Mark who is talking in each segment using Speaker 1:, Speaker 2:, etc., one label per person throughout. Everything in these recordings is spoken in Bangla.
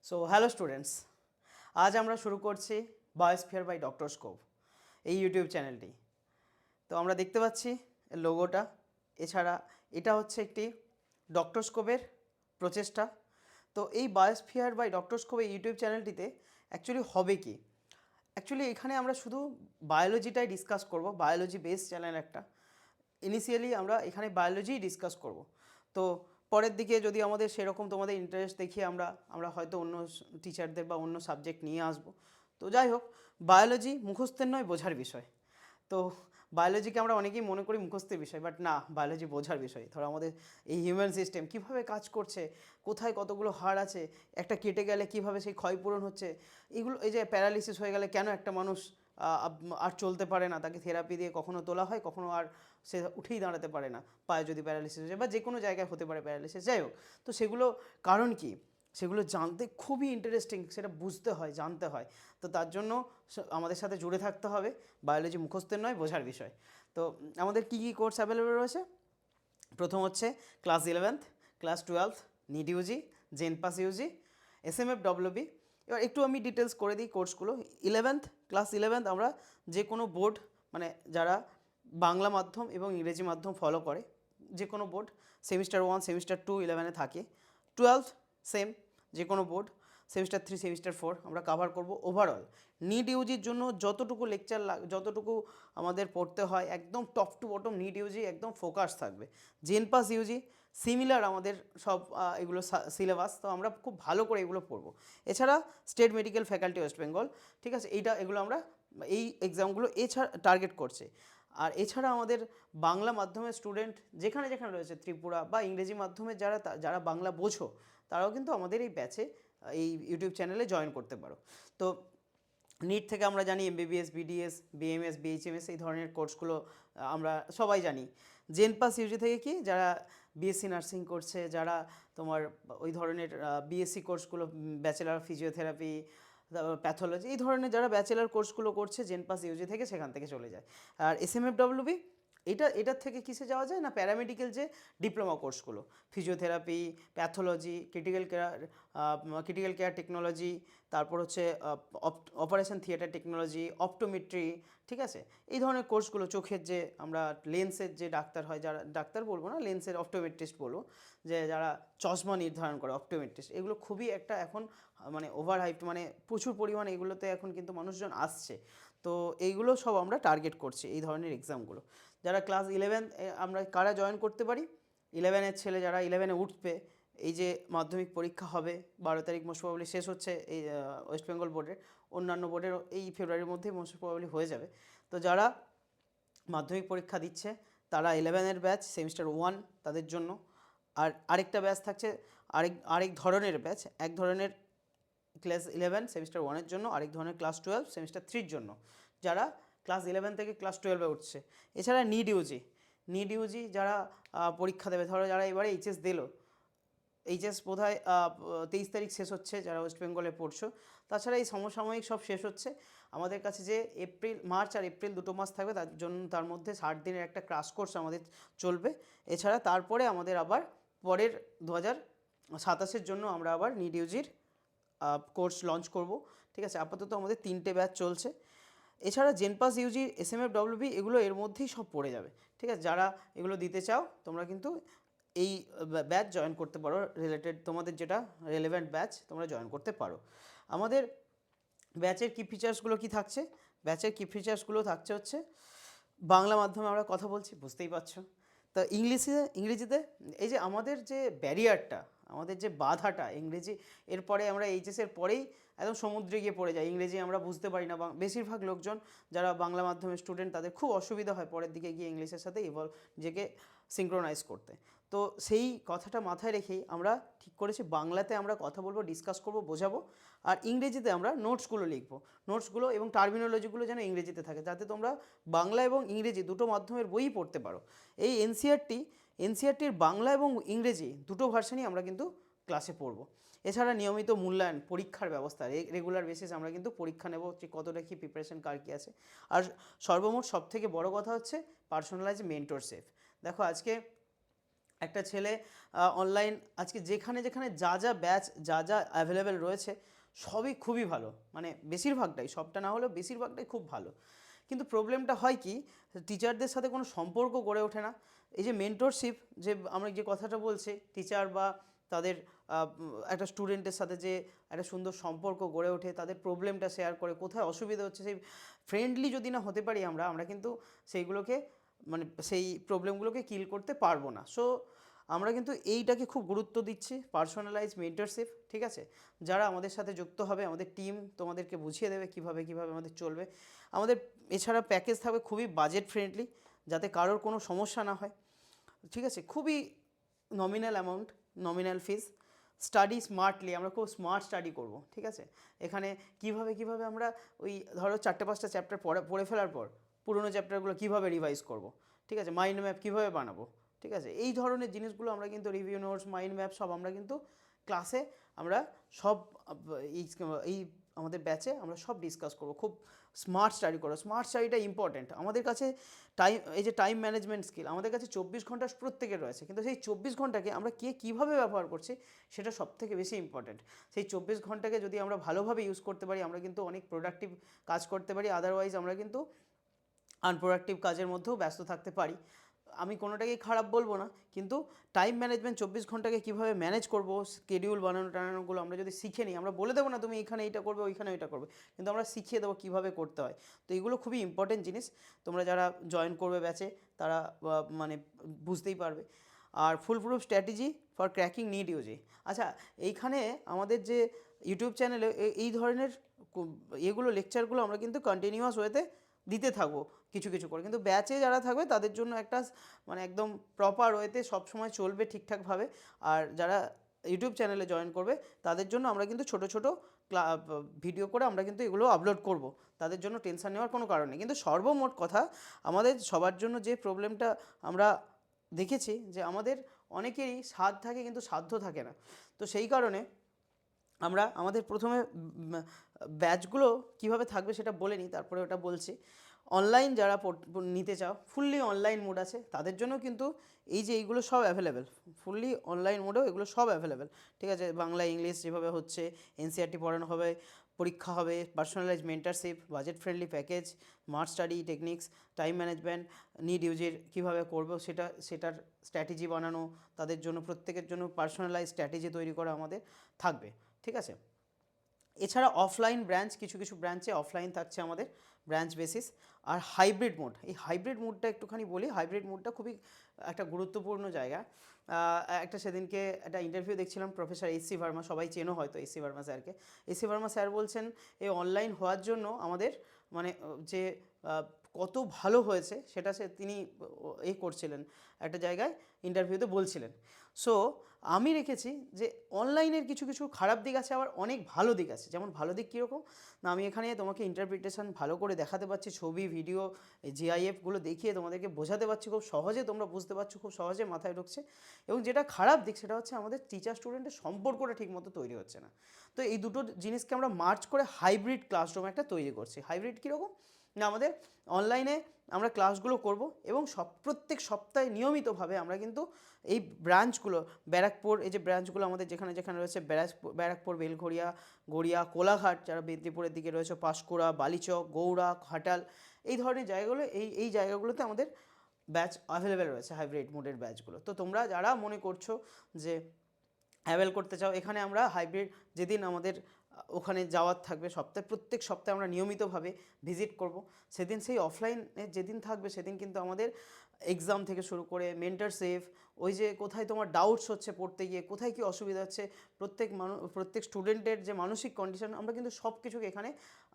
Speaker 1: সো হ্যালো স্টুডেন্টস, আজ আমরা শুরু করছি বায়োস্ফিয়ার বাই ডক্টর স্কোপ এই ইউটিউব চ্যানেলটি। তো আমরা দেখতে পাচ্ছি লোগোটা, এছাড়া এটা হচ্ছে একটি ডক্টর স্কোপের প্রচেষ্টা। তো এই বায়োস্ফিয়ার বাই ডক্টর স্কোপ এই ইউটিউব চ্যানেলটিতে অ্যাকচুয়ালি হবে কি, অ্যাকচুয়ালি এখানে আমরা শুধু বায়োলজিটাই ডিসকাস করব, বায়োলজি বেস চ্যানেল একটা। ইনিশিয়ালি আমরা এখানে বায়োলজিই ডিসকাস করব। তো পরের দিকে যদি আমাদের সেরকম তোমাদের ইন্টারেস্ট দেখিয়ে আমরা আমরা হয়তো অন্য টিচারদের বা অন্য সাবজেক্ট নিয়ে আসব। তো যাই হোক, বায়োলজি মুখস্থের নয়, বোঝার বিষয়। তো বায়োলজিকে আমরা অনেকেই মনে করি মুখস্থের বিষয়, বাট না, বায়োলজি বোঝার বিষয়। ধরো আমাদের এই হিউম্যান সিস্টেম কীভাবে কাজ করছে, কোথায় কতগুলো হাড় আছে, একটা কেটে গেলে কীভাবে সেই ক্ষয়পূরণ হচ্ছে, এগুলো, এই যে প্যারালিসিস হয়ে গেলে কেন একটা মানুষ আর চলতে পারে না, তাকে থেরাপি দিয়ে কখনো তোলা হয়, কখনো আর সে উঠেই দাঁড়াতে পারে না, পায়ে যদি প্যারালিসিস হয়ে যায়, বা যে কোনো জায়গায় হতে পারে প্যারালিসিস। যাই হোক, তো সেগুলো কারণ কি, সেগুলো জানতে খুবই ইন্টারেস্টিং, সেটা বুঝতে হয়, জানতে হয়। তো তার জন্য আমাদের সাথে জুড়ে থাকতে হবে। বায়োলজি মুখস্থের নয়, বোঝার বিষয়। তো আমাদের কী কী কোর্স অ্যাভেলেবেল রয়েছে? প্রথম হচ্ছে class 11th, class 12th, NEET UG, JENPAS UG, SMF WB. এবার একটু আমি ডিটেলস করে দিই কোর্সগুলো। ক্লাস 11th আমরা যে কোনো বোর্ড, মানে যারা বাংলা মাধ্যম এবং ইংরেজি মাধ্যম ফলো করে, যে কোনো বোর্ড, সেমিস্টার 1 সেমিস্টার 2 11-এ থাকে। 12th সেম, যে কোনো বোর্ড, সেমিস্টার 3 সেমিস্টার 4 আমরা কাভার করব। ওভারঅল নিট ইউজির জন্য যতটুকু লেকচার যতটুকু আমাদের পড়তে হয়, একদম top to bottom NEET UG একদম ফোকাস থাকবে। জেনপাস ইউজি সিমিলার আমাদের সব এগুলো সিলেবাস, তো আমরা খুব ভালো করে এগুলো পড়বো। এছাড়া state medical faculty West Bengal, ঠিক আছে, এগুলো আমরা এই এক্সামগুলো এছাড়া টার্গেট করছে। আর এছাড়া আমাদের বাংলা মাধ্যমের স্টুডেন্ট যেখানে যেখানে রয়েছে, ত্রিপুরা, বা ইংরেজি মাধ্যমে যারা যারা বাংলা বোঝো, তারাও কিন্তু আমাদের এই ব্যাচে, এই ইউটিউব চ্যানেলে জয়েন করতে পারো। তো নিট থেকে আমরা জানি এমবিবিএস, বিডিএস, বিএমএস, বিএইচএমএস, এই ধরনের কোর্সগুলো আমরা সবাই জানি। জেনপাস ইউজি থেকে কি, যারা বিএসসি নার্সিং করছে, যারা তোমার ওই ধরনের বিএসসি কোর্সগুলো, ব্যাচেলার ফিজিওথেরাপি, প্যাথোলজি, এই ধরনের যারা ব্যাচেলার কোর্সগুলো করছে, জেনপাস ইউজি থেকে সেখান থেকে চলে যায়। আর এসএমএফডব্লিউবি, এটার থেকে কিসে যাওয়া যায় না, প্যারামেডিক্যাল যে ডিপ্লোমা কোর্সগুলো, physiotherapy, pathology, critical care technology, তারপর হচ্ছে অপারেশন থিয়েটার টেকনোলজি, অপটোমেট্রি, ঠিক আছে, এই ধরনের কোর্সগুলো, চোখের যে আমরা লেন্সের যে ডাক্তার হয়, যারা ডাক্তার বলবো না, লেন্সের অপটোমেট্রিস্ট বলবো, যে যারা চশমা নির্ধারণ করে, অপটোমেট্রিস্ট, এগুলো খুবই একটা এখন মানে ওভার হাইপড, মানে প্রচুর পরিমাণে এগুলোতে এখন কিন্তু মানুষজন আসছে। তো এইগুলো সব আমরা টার্গেট করছি, এই ধরনের এক্সামগুলো। যারা ক্লাস 11 আমরা কারা জয়েন করতে পারি, 11-এর ছেলে যারা 11-এ উঠবে, এই যে মাধ্যমিক পরীক্ষা হবে 12 তারিখ মোস্ট প্রবাবলি শেষ হচ্ছে এই ওয়েস্ট বেঙ্গল বোর্ডের, অন্যান্য বোর্ডের এই ফেব্রুয়ারির মধ্যেই মোস্ট প্রবাবলি হয়ে যাবে। তো যারা মাধ্যমিক পরীক্ষা দিচ্ছে তারা 11-এর ব্যাচ সেমিস্টার 1 তাদের জন্য। আর আরেকটা ব্যাচ থাকছে, আরেক ধরনের ব্যাচ, এক ধরনের ক্লাস 11 সেমিস্টার 1-এর জন্য, আরেক ধরনের ক্লাস 12 সেমিস্টার 3-র জন্য, যারা ক্লাস 11 থেকে ক্লাস 12-এ উঠছে। এছাড়া নিড ইউজি যারা পরীক্ষা দেবে, ধরো যারা এবারে এইচএস দিল, এইচএস বোধহয় 23 তারিখ শেষ হচ্ছে, যারা ওয়েস্ট বেঙ্গলে পড়ছো। তাছাড়া এই সমসাময়িক সব শেষ হচ্ছে। আমাদের কাছে যে মার্চ আর এপ্রিল দুটো মাস থাকবে, তার জন্য তার মধ্যে 60 দিনের একটা ক্রাশ কোর্স আমাদের চলবে। এছাড়া তারপরে আমাদের আবার পরের 2027-এর জন্য আমরা আবার নিড ইউজির কোর্স লঞ্চ করব, ঠিক আছে। আপাতত আমাদের 3টে ব্যাচ চলছে। এছাড়া জেনপাস ইউজি, এসএমএফডব্লিউবি, এগুলো এর মধ্যেই সব পড়ে যাবে, ঠিক আছে। যারা এগুলো দিতে চাও তোমরা কিন্তু এই ব্যাচ জয়েন করতে পারো, রিলেটেড তোমাদের যেটা রেলেভেন্ট ব্যাচ তোমরা জয়েন করতে পারো। আমাদের ব্যাচের কি ফিচার্সগুলো কি থাকছে, ব্যাচের কি ফিচার্সগুলো থাকছে হচ্ছে, বাংলা মাধ্যমে আমরা কথা বলছি, বুঝতেই পারছো। তো ইংরেজিতে এই যে আমাদের যে ব্যারিয়ারটা, আমাদের যে বাধাটা, ইংরেজি এরপরে আমরা এইচএসের পরেই একদম সমুদ্রে গিয়ে পড়ে যাই, ইংরেজি আমরা বুঝতে পারি না। বেশিরভাগ লোকজন যারা বাংলা মাধ্যমের স্টুডেন্ট, তাদের খুব অসুবিধা হয় পরের দিকে গিয়ে ইংলিশের সাথে নিজেকে সিঙ্ক্রোনাইজ করতে। তো সেই কথাটা মাথায় রেখেই আমরা ঠিক করেছি, বাংলাতে আমরা কথা বলবো, ডিসকাস করব, বোঝাবো, আর ইংরেজিতে আমরা নোটসগুলো লিখবো। নোটসগুলো এবং টার্মিনোলজিগুলো যেন ইংরেজিতে থাকে, যাতে তোমরা বাংলা এবং ইংরেজি দুটো মাধ্যমের বইই পড়তে পারো। এই এনসিইআরটির বাংলা এবং ইংরেজি দুটো ভার্সানই আমরা কিন্তু ক্লাসে পড়বো। এছাড়া নিয়মিত মূল্যায়ন, পরীক্ষার ব্যবস্থা, রেগুলার বেসিস আমরা কিন্তু পরীক্ষা নেব, যে কতটা কী প্রিপারেশন কার কী আছে। আর সর্বমোট সবথেকে বড় কথা হচ্ছে পার্সোনালাইজ মেন্টরশিপ। দেখো আজকে একটা ছেলে অনলাইন আজকে যেখানে যেখানে যা যা ব্যাচ যা যা অ্যাভেলেবেল রয়েছে সবই খুবই ভালো, মানে বেশিরভাগটাই, সবটা না হলেও বেশিরভাগটাই খুব ভালো। কিন্তু প্রবলেমটা হয় কি, টিচারদের সাথে কোনো সম্পর্ক গড়ে ওঠে না। এই যে মেন্টরশিপ, যে আমরা যে কথাটা বলছি, টিচার বা তাদের একটা স্টুডেন্টের সাথে যে একটা সুন্দর সম্পর্ক গড়ে ওঠে, তাদের প্রবলেমটা শেয়ার করে, কোথায় অসুবিধা হচ্ছে সেই ফ্রেন্ডলি যদি না হতে পারি আমরা আমরা কিন্তু সেইগুলোকে মানে সেই প্রবলেমগুলোকে কিল করতে পারবো না। সো আমরা কিন্তু এইটাকে খুব গুরুত্ব দিচ্ছি, পার্সোনালাইজ মেন্টরশিপ, ঠিক আছে। যারা আমাদের সাথে যুক্ত হবে, আমাদের টিম তোমাদেরকে বুঝিয়ে দেবে কীভাবে কীভাবে আমাদের চলবে। আমাদের এছাড়া প্যাকেজ থাকবে খুবই বাজেট ফ্রেন্ডলি, যাতে কারোর কোনো সমস্যা না হয়, ঠিক আছে। খুবই নমিনাল অ্যামাউন্ট, নমিনাল ফিস। স্টাডি স্মার্টলি, আমরা খুব স্মার্ট স্টাডি করব, ঠিক আছে। এখানে কিভাবে কিভাবে আমরা ওই ধরো 4-5টা চ্যাপ্টার পড়ে ফেলার পর পুরোনো চ্যাপ্টারগুলো কীভাবে রিভাইজ করব, ঠিক আছে, মাইন্ড ম্যাপ কীভাবে বানাবো, ঠিক আছে, এই ধরনের জিনিসগুলো আমরা কিন্তু রিভিউ নোটস, মাইন্ড ম্যাপ সব আমরা কিন্তু ক্লাসে আমরা সব এই এই আমাদের ব্যাচে আমরা সব ডিসকাস করবো। খুব স্মার্ট স্টাডি করো, স্মার্ট স্টাডিটা ইম্পর্ট্যান্ট আমাদের কাছে। টাইম, এই যে টাইম ম্যানেজমেন্ট স্কিল আমাদের কাছে 24 ঘন্টা প্রত্যেকের রয়েছে, কিন্তু সেই 24 ঘন্টাকে আমরা কীভাবে ব্যবহার করছি সেটা সবথেকে বেশি ইম্পর্ট্যান্ট। সেই 24 ঘন্টাকে যদি আমরা ভালোভাবে ইউজ করতে পারি, আমরা কিন্তু অনেক প্রোডাক্টিভ কাজ করতে পারি। আদারওয়াইজ আমরা কিন্তু আনপ্রোডাক্টিভ কাজের মধ্যেও ব্যস্ত থাকতে পারি। আমি কোনোটাকেই খারাপ বলবো না, কিন্তু টাইম ম্যানেজমেন্ট 24 ঘন্টাকে কীভাবে ম্যানেজ করবো, স্কেডিউল বানানোগুলো আমরা যদি শিখে নিই, আমরা বলে দেবো না তুমি এখানে এইটা করবে ওইখানে ওইটা করবে, কিন্তু আমরা শিখিয়ে দেবো কীভাবে করতে হয়। তো এইগুলো খুবই ইম্পর্টেন্ট জিনিস, তোমরা যারা জয়েন করবে ব্যাচে তারা মানে বুঝতেই পারবে। আর foolproof strategy for cracking NEET UG. আচ্ছা, এইখানে আমাদের যে ইউটিউব চ্যানেলে এই ধরনের এগুলো লেকচারগুলো আমরা কিন্তু কন্টিনিউয়াস ওয়েতে দিতে থাকবো কিছু কিছু করে, কিন্তু ব্যাচে যারা থাকবে তাদের জন্য একটা মানে একদম প্রপার ওয়েতে সবসময় চলবে ঠিকঠাকভাবে। আর যারা ইউটিউব চ্যানেলে জয়েন করবে তাদের জন্য আমরা কিন্তু ছোটো ছোটো ভিডিও করে আমরা কিন্তু এগুলো আপলোড করব, তাদের জন্য টেনশন নেওয়ার কোনো কারণ নেই। কিন্তু সর্বমোট কথা, আমাদের সবার জন্য যে প্রবলেমটা আমরা দেখেছি যে আমাদের অনেকেরই স্বাদ থাকে কিন্তু সাধ্য থাকে না। তো সেই কারণে আমরা আমাদের প্রথমে ব্যাচগুলো কীভাবে থাকবে সেটা বলে নিই, তারপরে ওটা বলছি। অনলাইন যারা নিতে চাও, ফুললি অনলাইন মোড আছে তাদের জন্য কিন্তু এই যে এইগুলো সব অ্যাভেলেবেল, ফুললি অনলাইন মোডেও এগুলো সব অ্যাভেলেবেল, ঠিক আছে। বাংলা ইংলিশ যেভাবে হচ্ছে, এনসিইআরটি পড়ানো হবে, পরীক্ষা হবে, personalize mentorship, budget friendly package, smart study techniques, time management, need ইউজের কীভাবে করবো সেটার স্ট্র্যাটেজি বানানো, তাদের জন্য প্রত্যেকের জন্য পার্সোনালাইজ স্ট্র্যাটেজি তৈরি করা আমাদের থাকবে, ঠিক আছে। এছাড়া অফলাইন ব্রাঞ্চ, কিছু কিছু ব্রাঞ্চে অফলাইন থাকছে আমাদের ব্রাঞ্চ বেসিস। আর হাইব্রিড মোড, এই হাইব্রিড মোডটা একটুখানি বলি। হাইব্রিড মোডটা খুবই একটা গুরুত্বপূর্ণ জায়গা। একটা সেদিনকে একটা ইন্টারভিউ দেখছিলাম, প্রফেসর এসসি ভার্মা, সবাই চেনো হয়তো এসসি ভার্মা স্যারকে। এসসি ভার্মা স্যার বলছেন এই অনলাইন হওয়ার জন্য আমাদের মানে যে কত ভালো হয়েছে সেটা তিনি করছিলেন, একটা জায়গায় ইন্টারভিউতে বলছিলেন। সো আমি রেখেছি যে অনলাইনের কিছু কিছু খারাপ দিক আছে, আবার অনেক ভালো দিক আছে। যেমন ভালো দিক কীরকম না, আমি এখানে তোমাকে ইন্টারপ্রিটেশন ভালো করে দেখাতে পারছি, ছবি ভিডিও জিআইএফগুলো দেখিয়ে তোমাদেরকে বোঝাতে পারছি, খুব সহজে তোমরা বুঝতে পারছো, খুব সহজে মাথায় ঢুকছে। এবং যেটা খারাপ দিক সেটা হচ্ছে আমাদের টিচার স্টুডেন্টের সম্পর্কটা ঠিকমতো তৈরি হচ্ছে না। তো এই দুটো জিনিসকে আমরা মার্চ করে হাইব্রিড ক্লাসরুম একটা তৈরি করছি। হাইব্রিড কীরকম না, আমাদের অনলাইনে আমরা ক্লাসগুলো করব এবং প্রত্যেক সপ্তাহে নিয়মিতভাবে আমরা কিন্তু এই ব্রাঞ্চগুলো, ব্যারাকপুর, এই যে ব্রাঞ্চগুলো আমাদের যেখানে যেখানে রয়েছে, ব্যারাকপুর, বেলঘরিয়া, গড়িয়া, কোলাঘাট, যারা মেদিনীপুরের দিকে রয়েছে, পাঁশকুড়া, বালিচক, গৌড়া, ঘাটাল, এই ধরনের জায়গাগুলো, এই জায়গাগুলোতে আমাদের ব্যাচ অ্যাভেলেবেল রয়েছে, হাইব্রিড মোডের ব্যাচগুলো। তো তোমরা যারা মনে করছো যে অ্যাভেল করতে চাও, এখানে আমরা হাইব্রিড যেদিন আমাদের ওখানে যাওয়ার থাকবে, প্রত্যেক সপ্তাহে আমরা নিয়মিতভাবে ভিজিট করব, সেদিন সেই অফলাইনে যেদিন থাকবে সেদিন কিন্তু আমাদের এক্সাম থেকে শুরু করে মেন্টরশিপ, ওই যে কোথায় তোমার ডাউটস হচ্ছে পড়তে গিয়ে, কোথায় কী অসুবিধা হচ্ছে, প্রত্যেক স্টুডেন্টের যে মানসিক কন্ডিশন, আমরা কিন্তু সব কিছুকে এখানে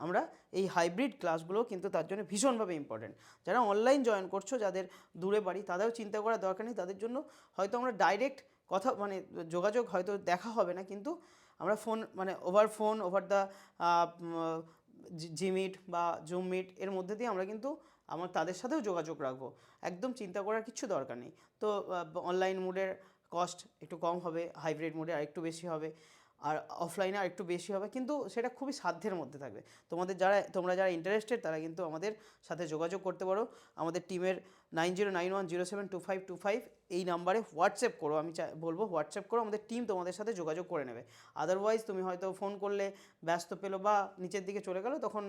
Speaker 1: আমরা এই হাইব্রিড ক্লাসগুলো কিন্তু তার জন্য ভীষণভাবে ইম্পর্টেন্ট। যারা অনলাইন জয়েন করছো, যাদের দূরে বাড়ি, তাদেরও চিন্তা করার দরকার নেই, তাদের জন্য হয়তো আমরা ডাইরেক্ট কথা মানে যোগাযোগ হয়তো দেখা হবে না, কিন্তু আমরা ফোন মানে ওভার দ্য জিমিট বা জুম মিট এর মধ্যে দিয়ে আমরা কিন্তু তাদের সাথেও যোগাযোগ রাখবো। একদম চিন্তা করার কিচ্ছু দরকার নেই। তো অনলাইন মোডের কস্ট একটু কম হবে, হাইব্রিড মোডে আরেকটু বেশি হবে। আর অফলাইনে আর একটু বেশি হবে, কিন্তু সেটা খুবই সাধ্যের মধ্যে থাকবে। তোমরা যারা ইন্টারেস্টেড তারা কিন্তু আমাদের সাথে যোগাযোগ করতে পারো। আমাদের টিমের 9091072525 এই নাম্বারে হোয়াটসঅ্যাপ করো। আমি বলবো হোয়াটসঅ্যাপ করো, আমাদের টিম তোমাদের সাথে যোগাযোগ করে নেবে। আদারওয়াইজ তুমি হয়তো ফোন করলে ব্যস্ত পেলো বা নিচের দিকে চলে গেলো, তখন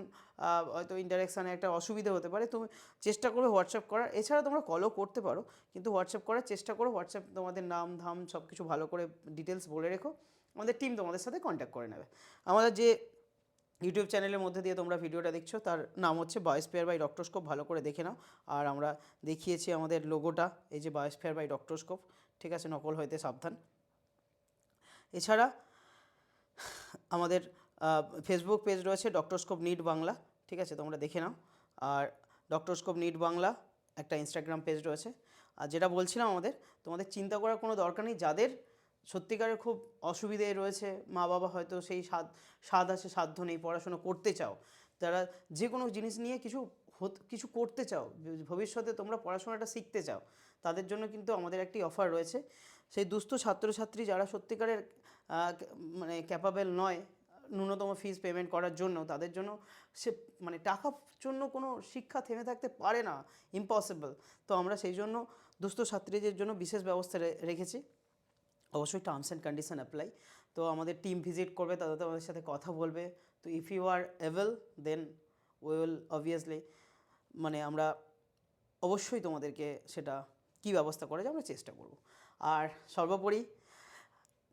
Speaker 1: হয়তো ইন্টারাকশানে একটা অসুবিধা হতে পারে। তুমি চেষ্টা করবে হোয়াটসঅ্যাপ করার, এছাড়া তোমরা কলও করতে পারো, কিন্তু হোয়াটসঅ্যাপ করার চেষ্টা করো। হোয়াটসঅ্যাপ তোমাদের নাম ধাম সব কিছু ভালো করে ডিটেলস বলে রেখো, আমাদের টিম তোমাদের সাথে কন্ট্যাক্ট করে নেবে। আমাদের যে ইউটিউব চ্যানেলের মধ্যে দিয়ে তোমরা ভিডিওটা দেখছো তার নাম হচ্ছে বায়োস্ফিয়ার বাই ডক্টরস্কোপ, ভালো করে দেখে নাও। আর আমরা দেখিয়েছি আমাদের লোগোটা, এই যে বায়োস্ফিয়ার বাই ডক্টরস্কোপ, ঠিক আছে, নকল হইতে সাবধান। এছাড়া আমাদের ফেসবুক পেজ রয়েছে ডক্টরস্কোপ নিট বাংলা, ঠিক আছে, তোমরা দেখে নাও। আর ডক্টরস্কোপ নিট বাংলা একটা ইনস্টাগ্রাম পেজ রয়েছে। আর যেটা বলছিলাম, তোমাদের চিন্তা করার কোনো দরকার নেই। যাদের সত্যিকারের খুব অসুবিধে রয়েছে, মা বাবা হয়তো সেই স্বাদ আছে, সাধ্য নেই, পড়াশোনা করতে চাও, যারা যে কোনো জিনিস নিয়ে কিছু করতে চাও, ভবিষ্যতে তোমরা পড়াশোনাটা শিখতে চাও, তাদের জন্য কিন্তু আমাদের একটি অফার রয়েছে। সেই দুস্থ ছাত্রছাত্রী যারা সত্যিকারের মানে ক্যাপাবেল নয় ন্যূনতম ফিজ পেমেন্ট করার জন্য, তাদের জন্য সে মানে টাকার জন্য কোনো শিক্ষা থেমে থাকতে পারে না, ইম্পসিবল। তো আমরা সেই জন্য দুস্থ ছাত্রীদের জন্য বিশেষ ব্যবস্থা রেখেছি। অবশ্যই টার্মস অ্যান্ড কন্ডিশন অ্যাপ্লাই। তো আমাদের টিম ভিজিট করবে, তাদের আমাদের সাথে কথা বলবে। তো if you are able then we will obviously, মানে আমরা অবশ্যই তোমাদেরকে সেটা কী ব্যবস্থা করা যায় আমরা চেষ্টা করব। আর সর্বোপরি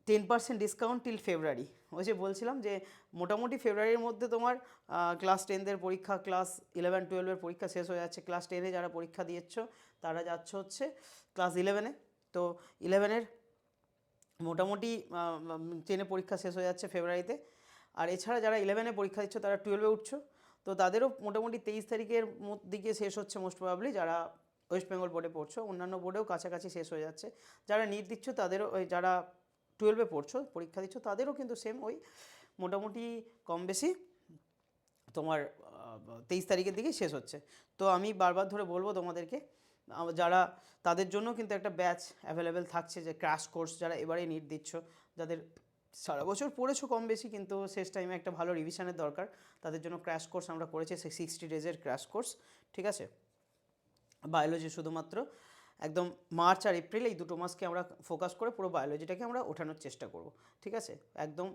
Speaker 1: 10% ডিসকাউন্ট টিল ফেব্রুয়ারি। ওই যে বলছিলাম যে মোটামুটি ফেব্রুয়ারির মধ্যে তোমার ক্লাস 10দের পরীক্ষা, ক্লাস 11-12-এর পরীক্ষা শেষ হয়ে যাচ্ছে। ক্লাস 10-এ যারা পরীক্ষা দিয়েছ তারা যাচ্ছে হচ্ছে ক্লাস 11-এ। তো 11-এর মোটামুটি 10-এ পরীক্ষা শেষ হয়ে যাচ্ছে ফেব্রুয়ারিতে। আর এছাড়া যারা 11-এ পরীক্ষা দিচ্ছ তারা 12-এ উঠছো, তো তাদেরও মোটামুটি 23 তারিখের দিকে শেষ হচ্ছে মোস্ট প্রবাবলি, যারা ওয়েস্ট বেঙ্গল বোর্ডে পড়ছো। অন্যান্য বোর্ডেও কাছাকাছি শেষ হয়ে যাচ্ছে। যারা নিট দিচ্ছ তাদেরও, যারা 12-এ পড়ছো পরীক্ষা দিচ্ছ তাদেরও কিন্তু সেম ওই মোটামুটি কম বেশি তোমার 23 তারিখের দিকেই শেষ হচ্ছে। তো আমি বারবার ধরে বলবো তোমাদেরকে, যারা তাদের জন্য কিন্তু একটা ব্যাচ অ্যাভেলেবেল থাকছে, যে ক্র্যাশ কোর্স, যারা এবারেই নিট দিচ্ছ, যাদের সারা বছর পড়েছো কম বেশি কিন্তু শেষ টাইমে একটা ভালো রিভিশনের দরকার, তাদের জন্য ক্র্যাশ কোর্স আমরা করেছি, 60 ডেজের ক্র্যাশ কোর্স, ঠিক আছে। বায়োলজি শুধুমাত্র একদম মার্চ আর এপ্রিল এই দুটো মাসকে আমরা ফোকাস করে পুরো বায়োলজিটাকে আমরা ওঠানোর চেষ্টা করব, ঠিক আছে। একদম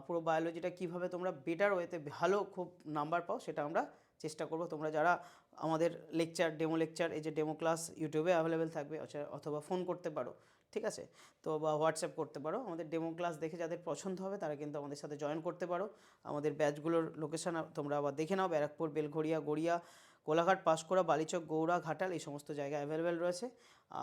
Speaker 1: পুরো বায়োলজিটা কীভাবে তোমরা বেটার ওয়েতে ভালো খুব নাম্বার পাও সেটা আমরা চেষ্টা করব। তোমরা যারা আমাদের ডেমো লেকচার, এই যে ডেমো ক্লাস ইউটিউবে অ্যাভেলেবেল থাকবে, অথবা ফোন করতে পারো, ঠিক আছে, তো বা হোয়াটসঅ্যাপ করতে পারো। আমাদের ডেমো ক্লাস দেখে যাদের পছন্দ হবে তারা কিন্তু আমাদের সাথে জয়েন করতে পারো। আমাদের ব্যাচগুলোর লোকেশান তোমরা আবার দেখে নাও, ব্যারাকপুর, বেলঘড়িয়া, গড়িয়া, কোলাঘাট, পাঁশকুড়া, বালিচক, গৌড়া, ঘাটাল, এই সমস্ত জায়গায় অ্যাভেলেবেল রয়েছে।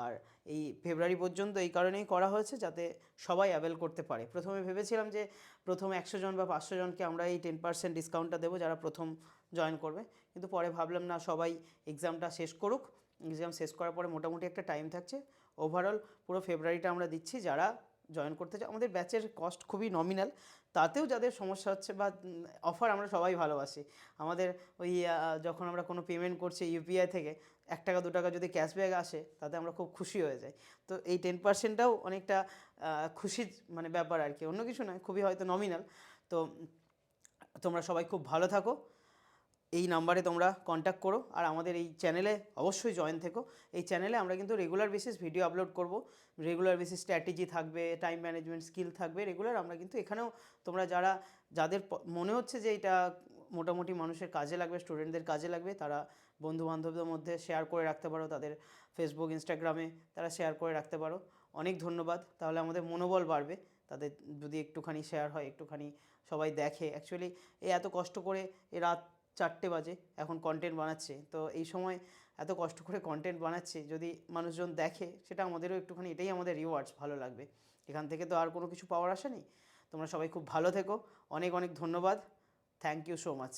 Speaker 1: আর এই ফেব্রুয়ারি পর্যন্ত এই কারণেই করা হয়েছে যাতে সবাই অ্যাভেল করতে পারে। প্রথমে ভেবেছিলাম যে প্রথম 100 জন বা 500 জনকে আমরা এই 10% ডিসকাউন্টটা দেবো যারা প্রথম জয়েন করবে, কিন্তু পরে ভাবলাম না, সবাই এক্সামটা শেষ করুক। এক্সাম শেষ করার পরে মোটামুটি একটা টাইম থাকছে, ওভারঅল পুরো ফেব্রুয়ারিটা আমরা দিচ্ছি। যারা জয়েন করতে চাই, আমাদের ব্যাচের কস্ট খুবই নমিনাল, তাতেও যাদের সমস্যা হচ্ছে বা অফার আমরা সবাই ভালোবাসি। আমাদের ওই যখন আমরা কোনো পেমেন্ট করছি ইউপিআই থেকে 1 টাকা 2 টাকা যদি ক্যাশব্যাক আসে তাতে আমরা খুব খুশি হয়ে যাই। তো এই 10%টাও অনেকটা খুশির মানে ব্যাপার আর কি, অন্য কিছু নয়, খুবই হয়তো নমিনাল। তো তোমরা সবাই খুব ভালো থাকো, এই নাম্বারে তোমরা কন্ট্যাক্ট করো। আর আমাদের এই চ্যানেলে অবশ্যই জয়েন থেকো। এই চ্যানেলে আমরা কিন্তু রেগুলার বেসিস ভিডিও আপলোড করব, রেগুলার বেসিস স্ট্র্যাটেজি থাকবে, টাইম ম্যানেজমেন্ট স্কিল থাকবে রেগুলার। আমরা কিন্তু এখানেও তোমরা যাদের মনে হচ্ছে যে এটা মোটামুটি মানুষের কাজে লাগবে, স্টুডেন্টদের কাজে লাগবে, তারা বন্ধুবান্ধবদের মধ্যে শেয়ার করে রাখতে পারো, তাদের ফেসবুক, ইনস্টাগ্রামে তারা শেয়ার করে রাখতে পারো। অনেক ধন্যবাদ, তাহলে আমাদের মনোবল বাড়বে। তাদের যদি একটুখানি শেয়ার হয়, একটুখানি সবাই দেখে। অ্যাকচুয়ালি এত কষ্ট করে রাত 4টে বাজে এখন কন্টেন্ট বানাচ্ছে, তো এই সময় এত কষ্ট করে কন্টেন্ট বানাচ্ছে, যদি মানুষজন দেখে সেটা আমাদেরও একটুখানি, এটাই আমাদের রিওয়ার্ডস, ভালো লাগবে। এখান থেকে তো আর কোনো কিছু পাওয়ার আশা নেই। তোমরা সবাই খুব ভালো থেকো, অনেক অনেক ধন্যবাদ, থ্যাংক ইউ সো মাচ।